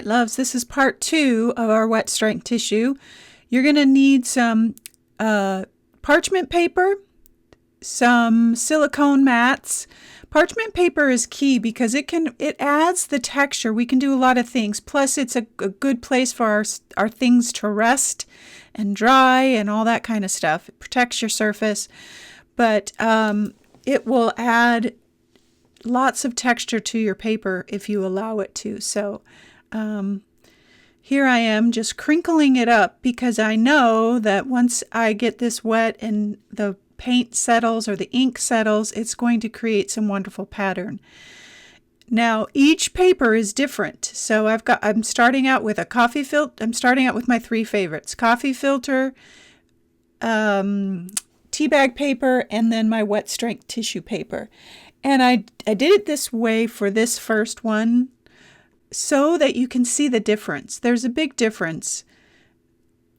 right, loves, this is part 2 of our wet strength tissue. You're going to need some parchment paper, some silicone mats. Parchment paper is key because it adds the texture. We can do a lot of things. Plus, it's a good place for our things to rest and dry and all that kind of stuff. It protects your surface, but it will add lots of texture to your paper if you allow it to. So here I am just crinkling it up because I know that once I get this wet and the paint settles or the ink settles, it's going to create some wonderful pattern. Now each paper is different. So I'm starting out with a coffee filter. I'm starting out with my 3 favorites: coffee filter, tea bag paper, and then my wet strength tissue paper. And I did it this way for this first one so that you can see the difference. There's a big difference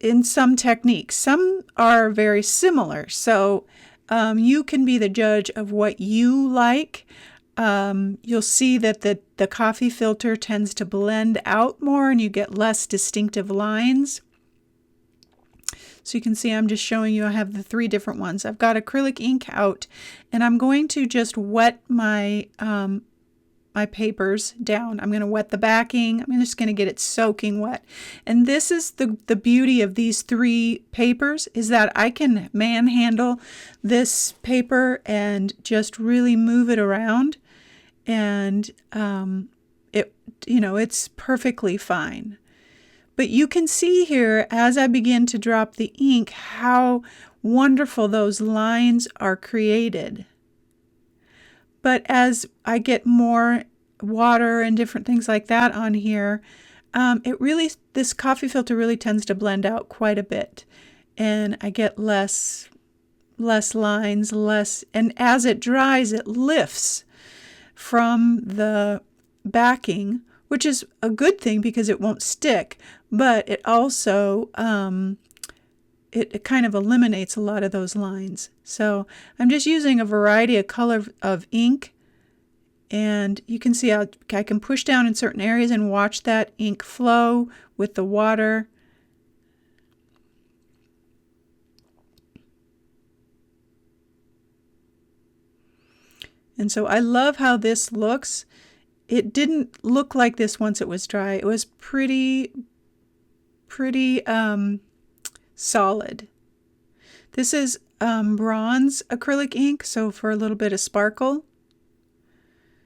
in some techniques. Some are very similar, so you can be the judge of what you like. You'll see that the coffee filter tends to blend out more and you get less distinctive lines. So you can see I'm just showing you I have the 3 different ones. I've got acrylic ink out and I'm going to just wet my my papers down. I'm going to wet the backing. I'm just going to get it soaking wet. And this is the beauty of these 3 papers, is that I can manhandle this paper and just really move it around, and it's perfectly fine. But you can see here as I begin to drop the ink how wonderful those lines are created. But as I get more water and different things like that on here, this coffee filter really tends to blend out quite a bit. And I get less lines, and as it dries, it lifts from the backing, which is a good thing because it won't stick, but it also it kind of eliminates a lot of those lines. So I'm just using a variety of color of ink, and you can see how I can push down in certain areas and watch that ink flow with the water. And so I love how this looks. It didn't look like this once it was dry. It was pretty solid. This is bronze acrylic ink, so for a little bit of sparkle.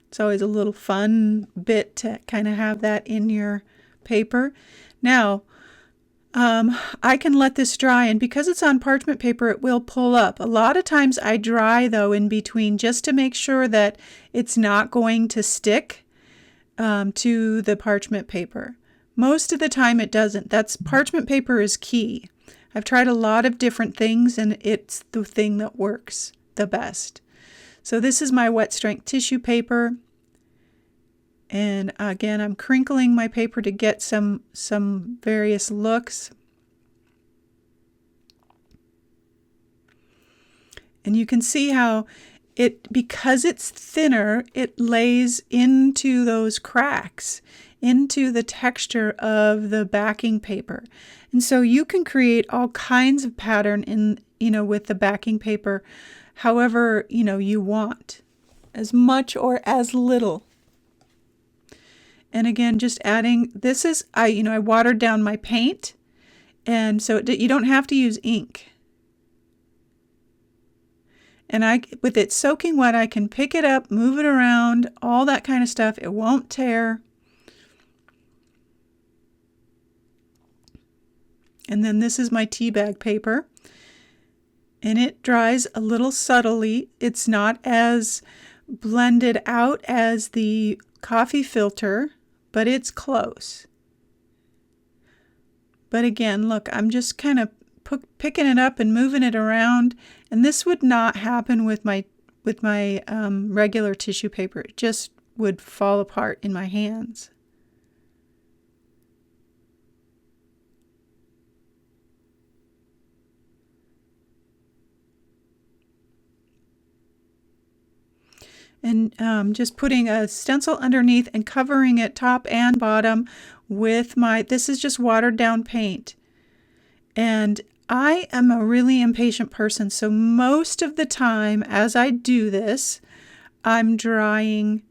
It's always a little fun bit to kind of have that in your paper. Now, I can let this dry, and because it's on parchment paper, it will pull up. A lot of times I dry, though, in between just to make sure that it's not going to stick to the parchment paper. Most of the time it doesn't. Parchment paper is key. I've tried a lot of different things, and it's the thing that works the best. So this is my wet strength tissue paper. And again, I'm crinkling my paper to get some various looks. And you can see how because it's thinner, it lays into those cracks, into the texture of the backing paper. And so you can create all kinds of pattern with the backing paper, however, you want, as much or as little. And again, just adding, I watered down my paint, and so you don't have to use ink. And with it soaking wet, I can pick it up, move it around, all that kind of stuff. It won't tear. And then this is my tea bag paper, and it dries a little subtly. It's not as blended out as the coffee filter, but it's close. But again, look, I'm just kind of picking it up and moving it around, and this would not happen with my regular tissue paper. It just would fall apart in my hands. and just putting a stencil underneath and covering it top and bottom with this is just watered down paint. And I am a really impatient person, so most of the time as I do this, I'm drying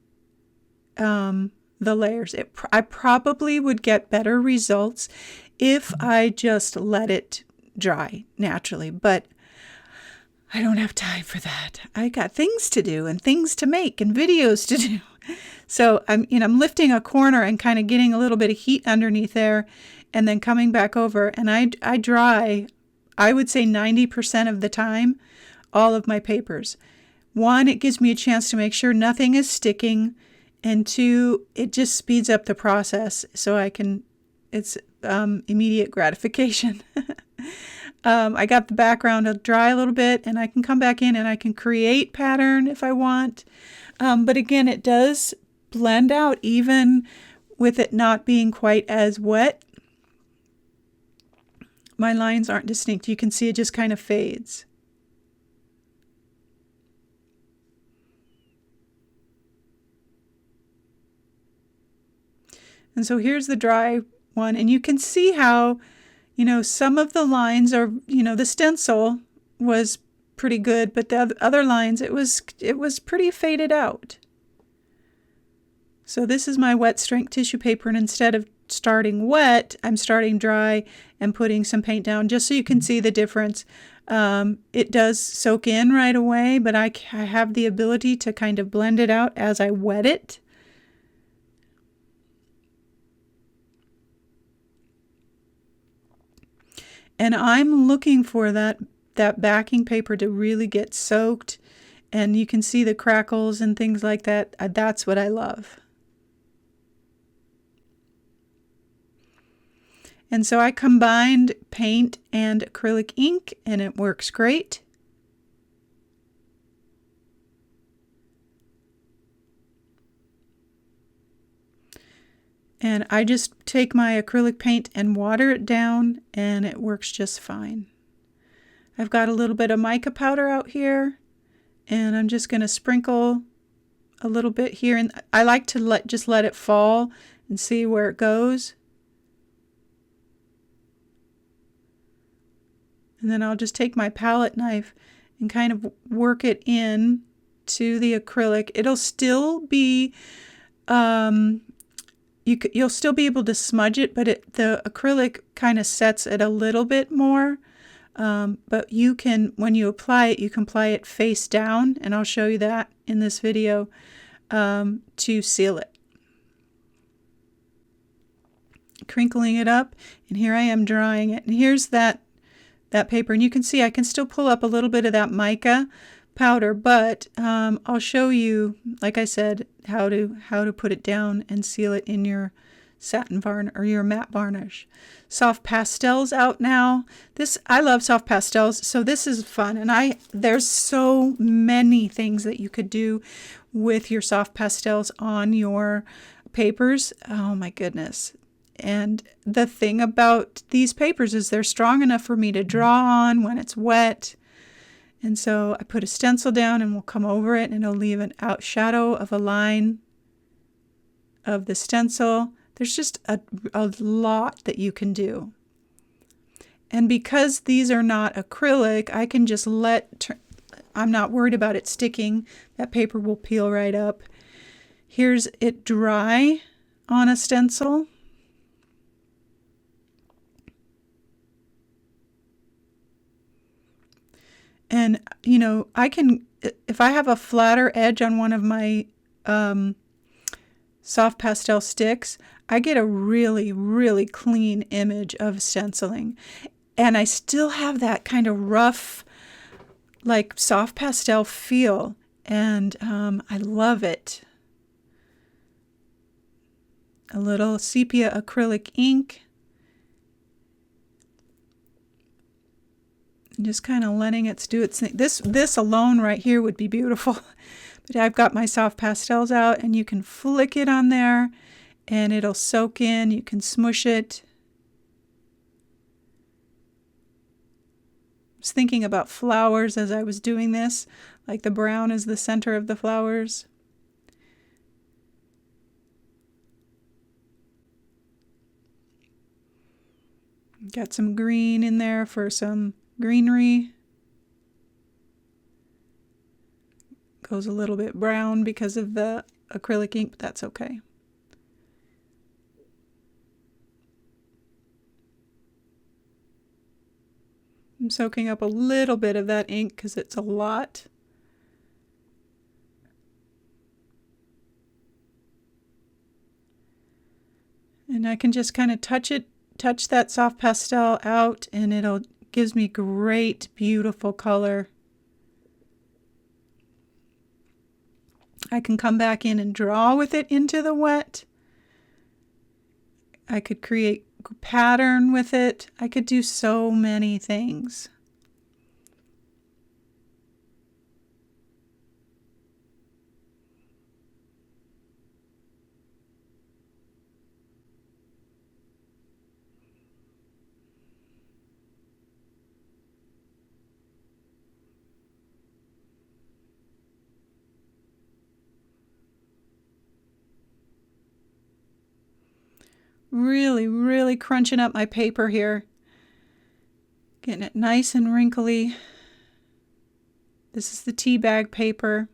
the layers. I probably would get better results if I just let it dry naturally, but I don't have time for that. I got things to do and things to make and videos to do. So I'm lifting a corner and kind of getting a little bit of heat underneath there and then coming back over, and I dry, I would say 90% of the time, all of my papers. One, it gives me a chance to make sure nothing is sticking, and two, it just speeds up the process so it's immediate gratification. I got the background to dry a little bit, and I can come back in and I can create pattern if I want. But again, it does blend out even with it not being quite as wet. My lines aren't distinct. You can see it just kind of fades. And so here's the dry one, and you can see how, some of the lines are, the stencil was pretty good, but the other lines, it was pretty faded out. So this is my wet strength tissue paper, and instead of starting wet, I'm starting dry and putting some paint down just so you can see the difference. It does soak in right away, but I have the ability to kind of blend it out as I wet it. And I'm looking for that backing paper to really get soaked, and you can see the crackles and things like that. That's what I love. And so I combined paint and acrylic ink, and it works great. And I just take my acrylic paint and water it down, and it works just fine. I've got a little bit of mica powder out here, and I'm just going to sprinkle a little bit here. And I like to just let it fall and see where it goes. And then I'll just take my palette knife and kind of work it in to the acrylic. It'll still be, you'll still be able to smudge it, but the acrylic kind of sets it a little bit more. But you can, when you apply it, you can apply it face down, and I'll show you that in this video, to seal it. Crinkling it up, and here I am drying it. And here's that paper, and you can see I can still pull up a little bit of that mica powder, but I'll show you, like I said, how to put it down and seal it in your satin varnish or your matte varnish. Soft pastels out now. I love soft pastels, so this is fun, and there's so many things that you could do with your soft pastels on your papers. Oh my goodness. And the thing about these papers is they're strong enough for me to draw on when it's wet. And so I put a stencil down, and we'll come over it, and it'll leave an outshadow of a line of the stencil. There's just a lot that you can do. And because these are not acrylic, I can just I'm not worried about it sticking. That paper will peel right up. Here's it dry on a stencil. And, I can, if I have a flatter edge on one of my soft pastel sticks, I get a really, really clean image of stenciling. And I still have that kind of rough, like soft pastel feel. And I love it. A little sepia acrylic ink. Just kind of letting it do its thing. This alone right here would be beautiful. But I've got my soft pastels out, and you can flick it on there and it'll soak in. You can smoosh it. I was thinking about flowers as I was doing this, like the brown is the center of the flowers. Got some green in there for some greenery. Goes a little bit brown because of the acrylic ink, but that's okay. I'm soaking up a little bit of that ink because it's a lot. And I can just kind of touch that soft pastel out, and it'll gives me great, beautiful color. I can come back in and draw with it into the wet. I could create pattern with it. I could do so many things. Really, really crunching up my paper here. Getting it nice and wrinkly. This is the tea bag paper.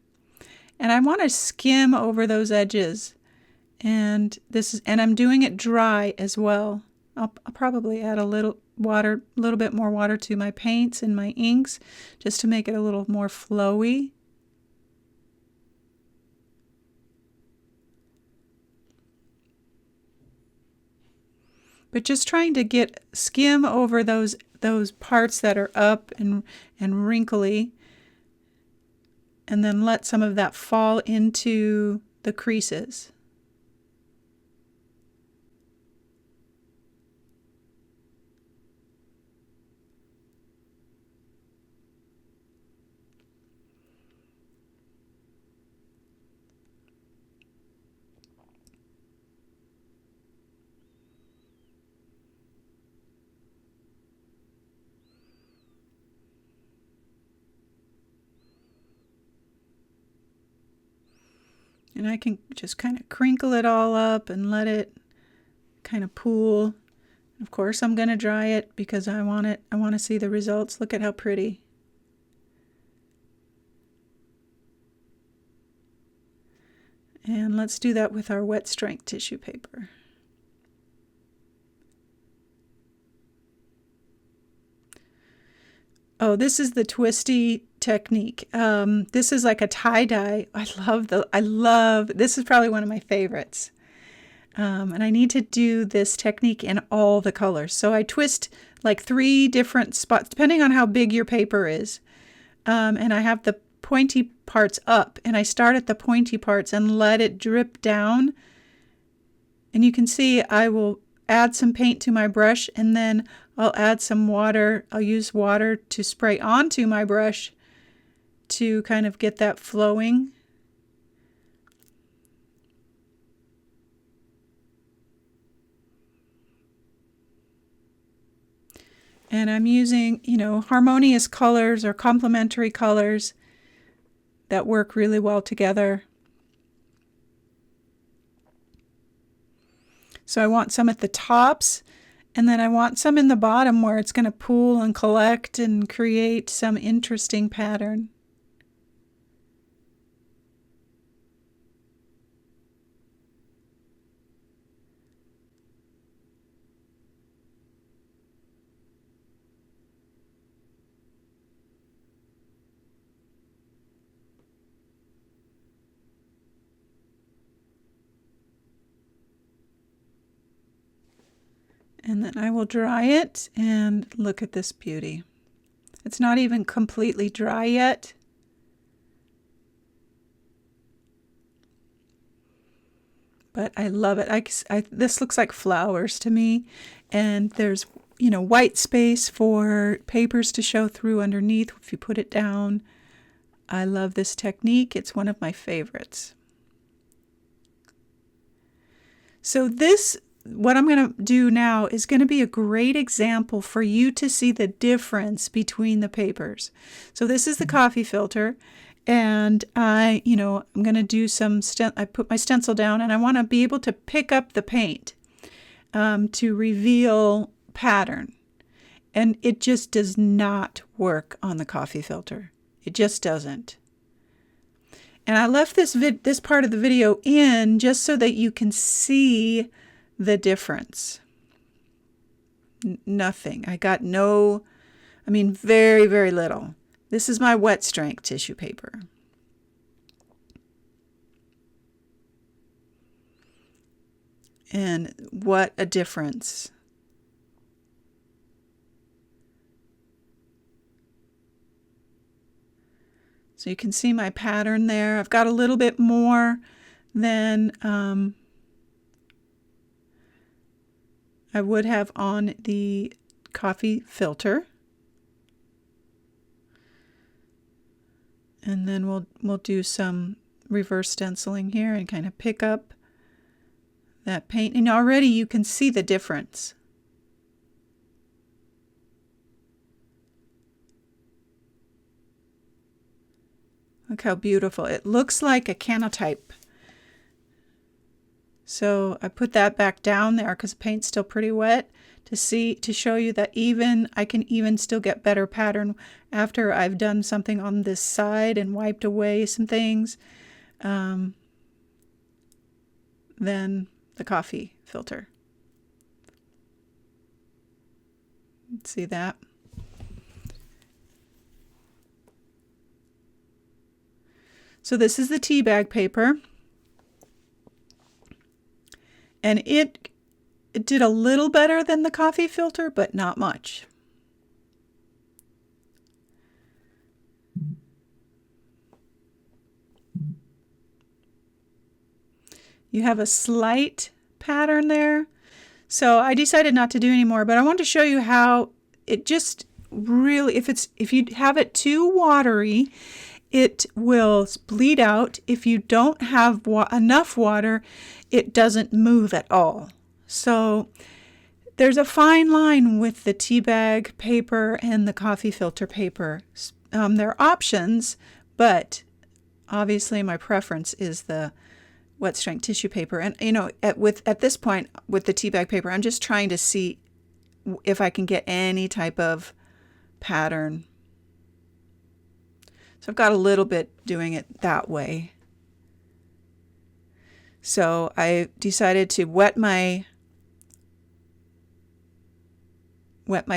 And I want to skim over those edges. And I'm doing it dry as well. I'll probably add a little bit more water to my paints and my inks just to make it a little more flowy. But just trying to skim over those parts that are up and wrinkly, and then let some of that fall into the creases. And I can just kind of crinkle it all up and let it kind of pool. Of course, I'm going to dry it because I want to see the results. Look at how pretty. And let's do that with our wet strength tissue paper. Oh, this is the twisty technique. This is like a tie-dye. I love, this is probably one of my favorites. And I need to do this technique in all the colors. So I twist like 3 different spots, depending on how big your paper is. And I have the pointy parts up, and I start at the pointy parts and let it drip down. And you can see I will add some paint to my brush, and then I'll add some water. I'll use water to spray onto my brush to kind of get that flowing. And I'm using, harmonious colors or complementary colors that work really well together. So I want some at the tops, and then I want some in the bottom where it's going to pool and collect and create some interesting pattern. And then I will dry it, and look at this beauty. It's not even completely dry yet. But I love it. This looks like flowers to me, and there's white space for papers to show through underneath if you put it down. I love this technique. It's one of my favorites. So what I'm going to do now is going to be a great example for you to see the difference between the papers. So this is the coffee filter, and I'm going to do I put my stencil down, and I want to be able to pick up the paint to reveal pattern. And it just does not work on the coffee filter. It just doesn't. And I left this part of the video in just so that you can see the difference. Nothing. I got no, I mean, very, very little. This is my wet strength tissue paper. And what a difference. So you can see my pattern there. I've got a little bit more than I would have on the coffee filter. And then we'll do some reverse stenciling here and kind of pick up that paint. And already you can see the difference. Look how beautiful. It looks like a canotype. So I put that back down there because the paint's still pretty wet to show you that I can even still get better pattern after I've done something on this side and wiped away some things than the coffee filter. See that? So this is the tea bag paper, and it did a little better than the coffee filter, but not much. You have a slight pattern there. So I decided not to do any more, but I want to show you how it just really, if you have it too watery, it will bleed out. If you don't have enough water, it doesn't move at all. So there's a fine line with the tea bag paper and the coffee filter paper. There are options, but obviously my preference is the wet strength tissue paper. And you know, at this point with the tea bag paper, I'm just trying to see if I can get any type of pattern. So I've got a little bit doing it that way. So I decided to wet my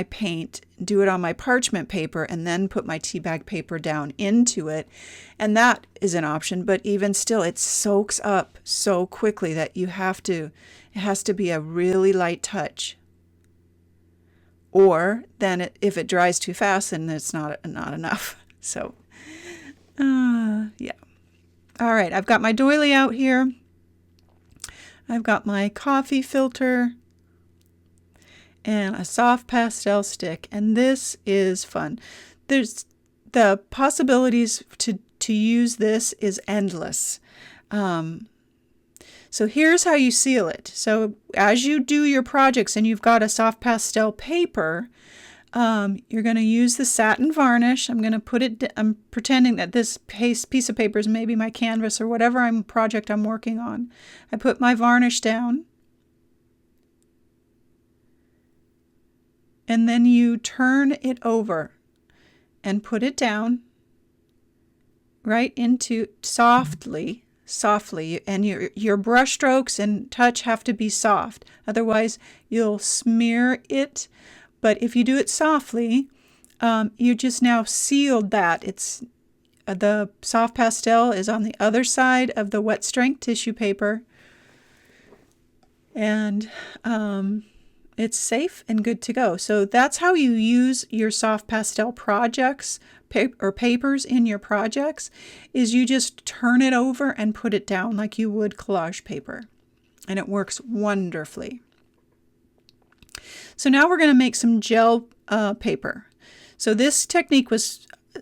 paint, do it on my parchment paper, and then put my tea bag paper down into it. And that is an option, but even still, it soaks up so quickly that it has to be a really light touch. Or then if it dries too fast, then it's not enough. So yeah. All right, I've got my doily out here. I've got my coffee filter and a soft pastel stick, and this is fun. There's the possibilities to use this is endless. So here's how you seal it. So as you do your projects and you've got a soft pastel paper, you're going to use the satin varnish. I'm pretending that this piece of paper is maybe my canvas or whatever project I'm working on. I put my varnish down. And then you turn it over and put it down right into softly, and your brush strokes and touch have to be soft. Otherwise, you'll smear it. But if you do it softly, you just now sealed that. It's the soft pastel is on the other side of the wet strength tissue paper, and it's safe and good to go. So that's how you use your soft pastel projects or papers in your projects, is you just turn it over and put it down like you would collage paper, and it works wonderfully. So now we're going to make some gel paper. So this technique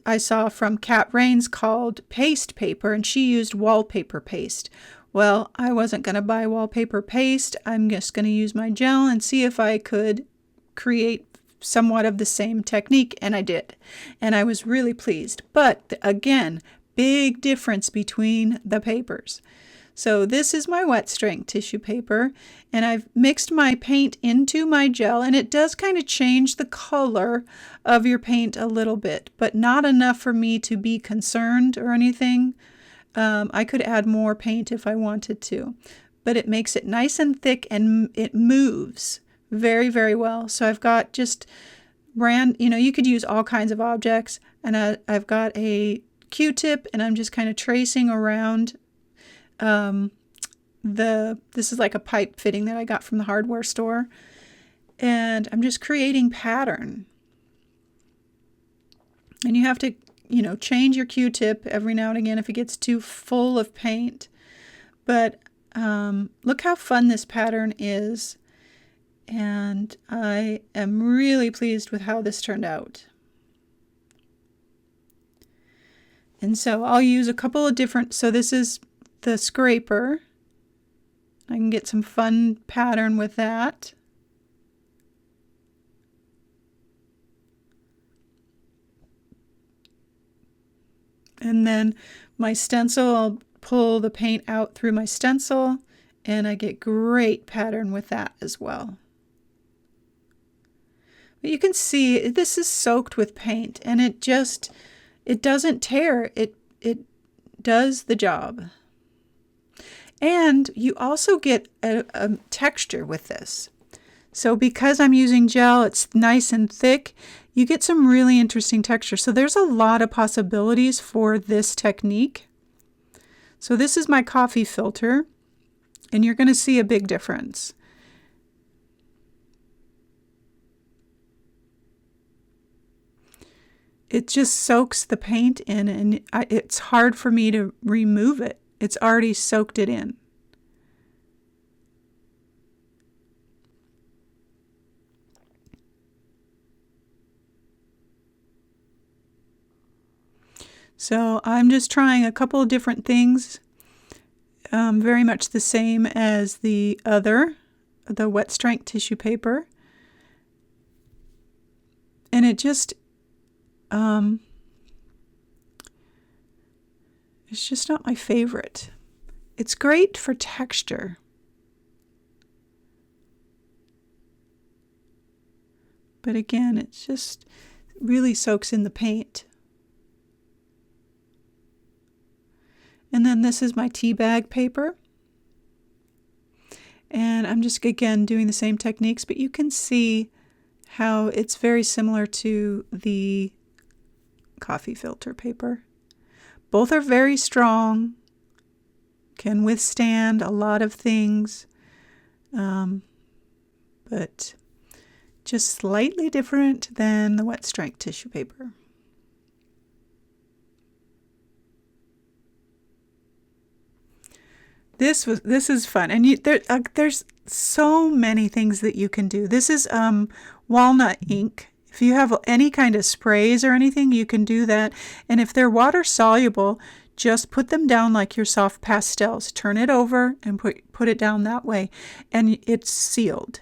I saw from Kat Rains called paste paper, and she used wallpaper paste. Well, I wasn't going to buy wallpaper paste. I'm just going to use my gel and see if I could create somewhat of the same technique, and I did. And I was really pleased. But again, big difference between the papers. So this is my wet strength tissue paper, and I've mixed my paint into my gel, and it does kind of change the color of your paint a little bit, but not enough for me to be concerned or anything. I could add more paint if I wanted to, but it makes it nice and thick, and it moves very, very well. So I've got just you could use all kinds of objects, and I've got a Q-tip, and I'm just kind of tracing around this is like a pipe fitting that I got from the hardware store, and I'm just creating pattern. And you have to, change your Q-tip every now and again if it gets too full of paint. But look how fun this pattern is, and I am really pleased with how this turned out. And so I'll use a couple of different, so this is the scraper. I can get some fun pattern with that. And then my stencil, I'll pull the paint out through my stencil, and I get great pattern with that as well. But you can see this is soaked with paint, and it doesn't tear. It does the job. And you also get a texture with this. So because I'm using gel, it's nice and thick, you get some really interesting texture. So there's a lot of possibilities for this technique. So this is my coffee filter, and you're going to see a big difference. It just soaks the paint in, and it's hard for me to remove it. It's already soaked it in. So I'm just trying a couple of different things, very much the same as the wet strength tissue paper. And it just, it's just not my favorite. It's great for texture. But again, it just really soaks in the paint. And then this is my tea bag paper. And I'm just, again, doing the same techniques, but you can see how it's very similar to the coffee filter paper. Both are very strong, can withstand a lot of things, but just slightly different than the wet strength tissue paper. This is fun, and there's so many things that you can do. This is walnut ink. If you have any kind of sprays or anything, you can do that. And if they're water soluble, just put them down like your soft pastels. Turn it over and put it down that way, and it's sealed.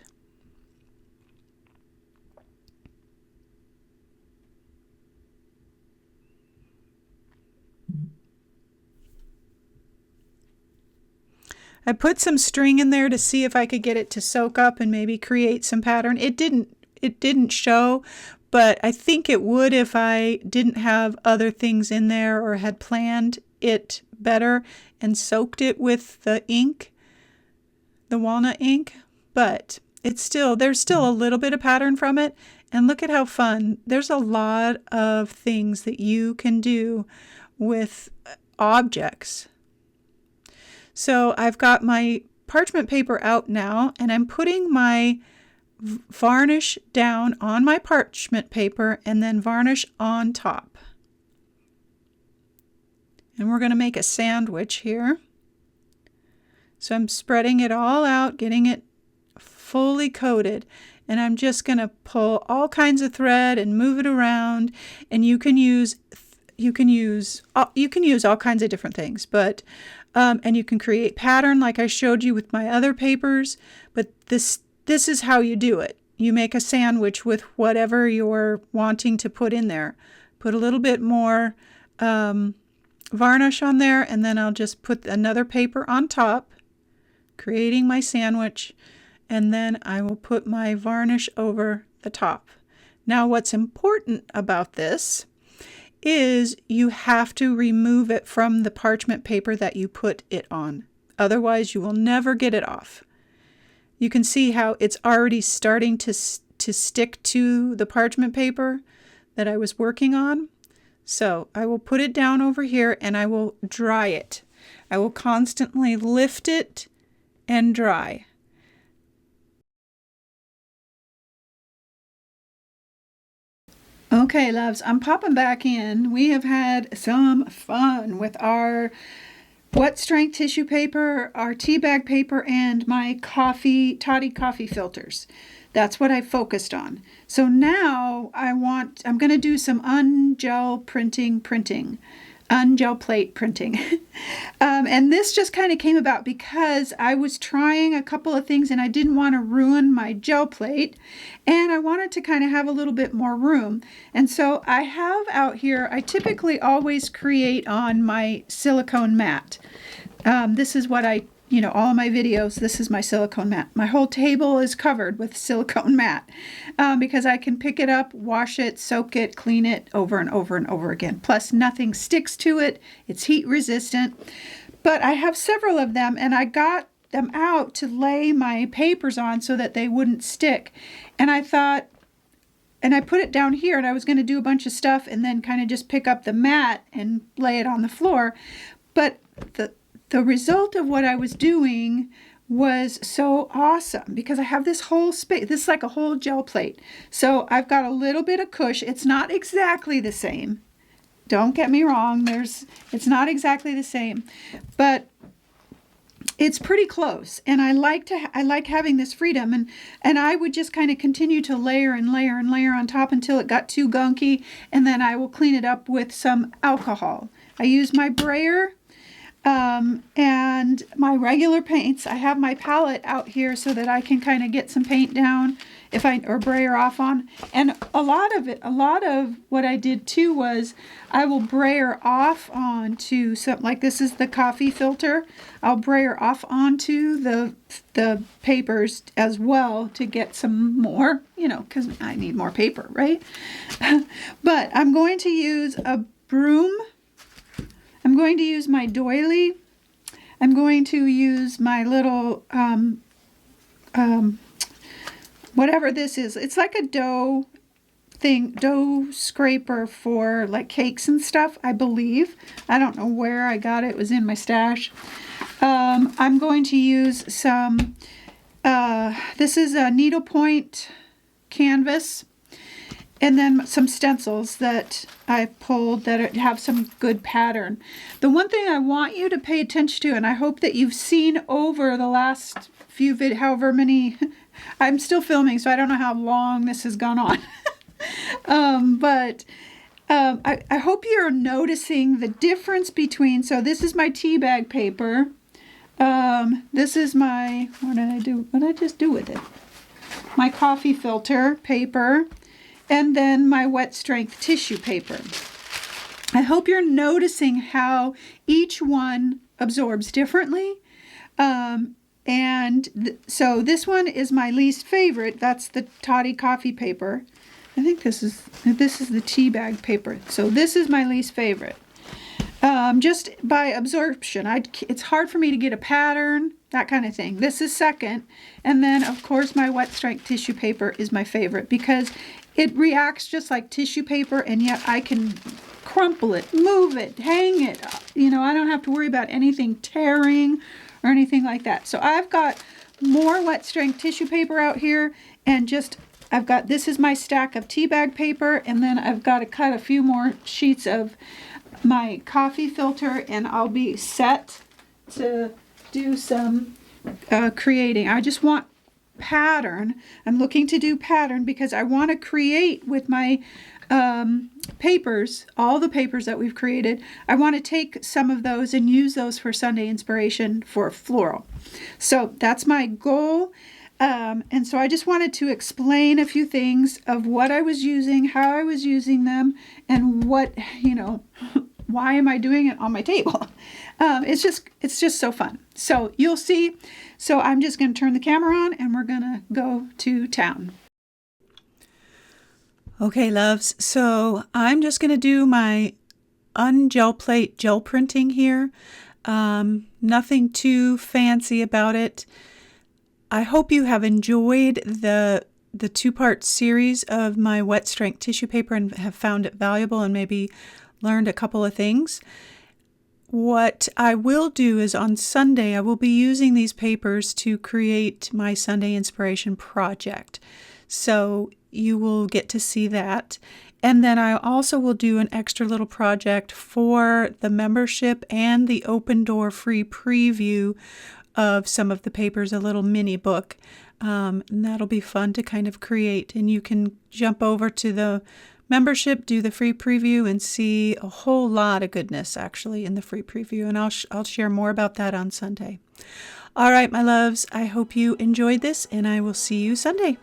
I put some string in there to see if I could get it to soak up and maybe create some pattern. It didn't show, but I think it would if I didn't have other things in there or had planned it better and soaked it with the ink, the walnut ink. But there's still a little bit of pattern from it. And look at how fun. There's a lot of things that you can do with objects. So I've got my parchment paper out now, and I'm putting my varnish down on my parchment paper and then varnish on top. And we're going to make a sandwich here. So I'm spreading it all out, getting it fully coated, and I'm just going to pull all kinds of thread and move it around, and you can use all kinds of different things, but and you can create pattern like I showed you with my other papers, but this is how you do it. You make a sandwich with whatever you're wanting to put in there. Put a little bit more varnish on there, and then I'll just put another paper on top, creating my sandwich, and then I will put my varnish over the top. Now what's important about this is you have to remove it from the parchment paper that you put it on. Otherwise you will never get it off. You can see how it's already starting to stick to the parchment paper that I was working on. So I will put it down over here and I will dry it. I will constantly lift it and dry. Okay, loves, I'm popping back in. We have had some fun with our wet strength tissue paper, our tea bag paper, and my toddy coffee filters. That's what I focused on. So now I'm going to do some ungel ungel plate printing. And this just kind of came about because I was trying a couple of things and I didn't want to ruin my gel plate, and I wanted to kind of have a little bit more room. And so I have out here, I typically always create on my silicone mat. This is what all of my videos, this is my silicone mat. My whole table is covered with silicone mat because I can pick it up, wash it, soak it, clean it over and over and over again. Plus nothing sticks to it. It's heat resistant. But I have several of them and I got them out to lay my papers on so that they wouldn't stick. And I thought, and I put it down here and I was going to do a bunch of stuff and then kind of just pick up the mat and lay it on the floor. But the result of what I was doing was so awesome because I have this whole space. This is like a whole gel plate. So I've got a little bit of cush. It's not exactly the same. Don't get me wrong. It's not exactly the same, but it's pretty close. And I like having this freedom. And I would just kind of continue to layer and layer and layer on top until it got too gunky. And then I will clean it up with some alcohol. I use my brayer. And my regular paints. I have my palette out here so that I can kind of get some paint down or brayer off on. And a lot of what I did too was I will brayer off onto something like this is the coffee filter. I'll brayer off onto the papers as well to get some more, because I need more paper, right? But I'm going to use a broom. I'm going to use my doily. I'm going to use my little, whatever this is. It's like a dough scraper for like cakes and stuff, I believe. I don't know where I got it. It was in my stash. I'm going to use some, this is a needlepoint canvas. And then some stencils that I pulled that have some good pattern. The one thing I want you to pay attention to, and I hope that you've seen over the last few however many, I'm still filming, so I don't know how long this has gone on. I hope you're noticing the difference between, so this is my tea bag paper. This is my, what did I just do with it? My coffee filter paper. And then my wet strength tissue paper. I hope you're noticing how each one absorbs differently. So this one is my least favorite. That's the toddy coffee paper. I think this is the tea bag paper. So this is my least favorite. Just by absorption. It's hard for me to get a pattern, that kind of thing. This is second. And then, of course, my wet strength tissue paper is my favorite because it reacts just like tissue paper, and yet I can crumple it, move it, hang it. I don't have to worry about anything tearing or anything like that. So I've got more wet strength tissue paper out here, and this is my stack of tea bag paper, and then I've got to cut a few more sheets of my coffee filter, and I'll be set to do some creating. I just want pattern. I'm looking to do pattern because I want to create with my papers, all the papers that we've created. I want to take some of those and use those for Sunday inspiration for floral. So that's my goal. And so I just wanted to explain a few things of what I was using, how I was using them, and what, why am I doing it on my table? It's just so fun. So you'll see. So I'm just going to turn the camera on and we're going to go to town. Okay, loves. So I'm just going to do my Ungel plate gel printing here. Nothing too fancy about it. I hope you have enjoyed the two-part series of my wet strength tissue paper and have found it valuable and maybe learned a couple of things. What I will do is on Sunday, I will be using these papers to create my Sunday inspiration project. So you will get to see that. And then I also will do an extra little project for the membership and the open door free preview of some of the papers, a little mini book. And that'll be fun to kind of create. And you can jump over to the membership, do the free preview, and see a whole lot of goodness actually in the free preview. And I'll share more about that on Sunday. All right, my loves, I hope you enjoyed this, and I will see you Sunday.